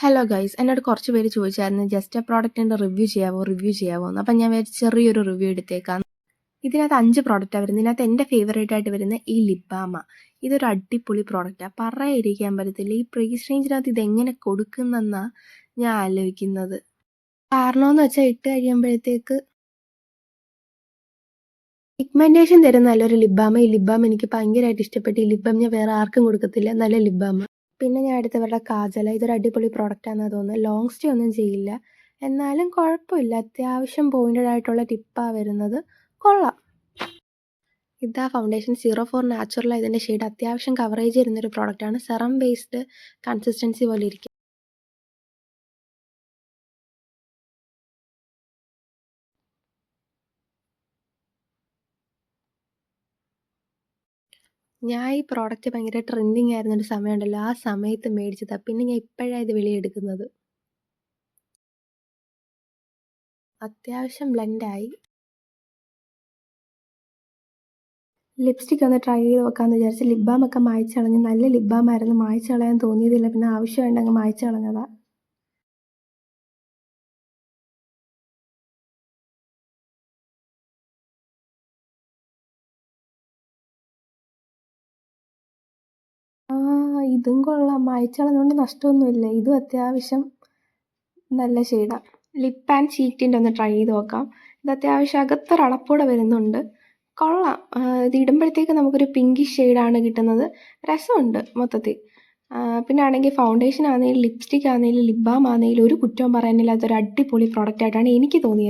Hello guys, എന്നോട് കുറച്ച് പേര് ചോദിച്ചായിരുന്നു ജസ്റ്റ് ആ പ്രോഡക്റ്റിൻ്റെ റിവ്യൂ ചെയ്യാവോ എന്ന്. അപ്പം ഞാൻ വിചാരിച്ചു ചെറിയൊരു റിവ്യൂ എടുത്തേക്കാം. ഇതിനകത്ത് 5 പ്രോഡക്റ്റാണ് വരുന്നത്. ഇതിനകത്ത് എൻ്റെ ഫേവറേറ്റ് ആയിട്ട് വരുന്ന ഈ ലിപ് ബാമ. ഇതൊരു അടിപൊളി പ്രോഡക്റ്റാണ്, പറയാതിരിക്കാൻ പറ്റത്തില്ല. ഈ പ്രൈസ് റേഞ്ചിനകത്ത് ഇതെങ്ങനെ കൊടുക്കുന്നെന്നാണ് ഞാൻ ആലോചിക്കുന്നത്. കാരണമെന്ന് വെച്ചാൽ ഇട്ട് കഴിയുമ്പോഴത്തേക്ക് പിഗ്മെൻറ്റേഷൻ തരുന്ന നല്ലൊരു ലിപ് ബാം. ഈ ലിപ് ബാം എനിക്ക് ഭയങ്കരമായിട്ട് ഇഷ്ടപ്പെട്ടു. ഈ ലിപ് ബാം ഞാൻ വേറെ ആർക്കും കൊടുക്കത്തില്ല, നല്ല ലിപ് ബാം. പിന്നെ ഞാൻ എടുത്തവരുടെ കാജല. ഇതൊരു അടിപൊളി പ്രോഡക്റ്റാണെന്ന് തോന്നുന്നത്. ലോങ് സ്റ്റേ ഒന്നും ചെയ്യില്ല, എന്നാലും കുഴപ്പമില്ല. അത്യാവശ്യം പോയിൻറ്റഡ് ആയിട്ടുള്ള ടിപ്പാണ് വരുന്നത്, കൊള്ളാം. ഇതാ ഫൗണ്ടേഷൻ 04 നാച്ചുറൽ. ഇതിൻ്റെ ഷെയ്ഡ് അത്യാവശ്യം കവറേജ് വരുന്നൊരു പ്രോഡക്റ്റാണ്. സെറം ബേസ്ഡ് കൺസിസ്റ്റൻസി പോലെ ഇരിക്കും. ഞാൻ ഈ പ്രോഡക്റ്റ് ഭയങ്കര ട്രെൻഡിങ് ആയിരുന്നൊരു സമയമുണ്ടല്ലോ, ആ സമയത്ത് മേടിച്ചതാണ്. പിന്നെ ഞാൻ ഇപ്പോഴാണ് ഇത് വെളിയെടുക്കുന്നത്. അത്യാവശ്യം ബ്ലെൻഡായി. ലിപ്സ്റ്റിക് ഒന്ന് ട്രൈ ചെയ്ത് നോക്കാമെന്ന് വിചാരിച്ച് ലിപ് ബാം ഒക്കെ മായ്ച്ച് കളഞ്ഞ്. നല്ല ലിപ് ബാം ആയിരുന്നു, മായ്ച്ച് കളയാൻ തോന്നിയതില്ല. പിന്നെ ആവശ്യമുണ്ടെങ്കിൽ മായ്ച്ച് കളഞ്ഞതാ. ഇതും കൊള്ളാം, മായ്ച്ച് കളഞ്ഞുകൊണ്ട് നഷ്ടമൊന്നുമില്ല. ഇതും അത്യാവശ്യം നല്ല ഷെയ്ഡാണ്. ലിപ്പ് ആൻഡ് ചീക്ക് ടിൻ്റ് ഒന്ന് ട്രൈ ചെയ്ത് നോക്കാം. ഇത് അത്യാവശ്യം അകത്തൊരടപ്പൂടെ വരുന്നുണ്ട്, കൊള്ളാം. ഇത് ഇടുമ്പോഴത്തേക്ക് നമുക്കൊരു പിങ്കിഷ് ഷെയ്ഡാണ് കിട്ടുന്നത്. രസമുണ്ട് മൊത്തത്തിൽ. പിന്നെ ആണെങ്കിൽ ഫൗണ്ടേഷൻ ആണെങ്കിലും ലിപ്സ്റ്റിക് ആണെങ്കിലും ലിപ് ബാം ആണെങ്കിലും ഒരു കുറ്റവും പറയാനില്ലാത്തൊരു അടിപൊളി പ്രോഡക്റ്റായിട്ടാണ് എനിക്ക് തോന്നിയത്.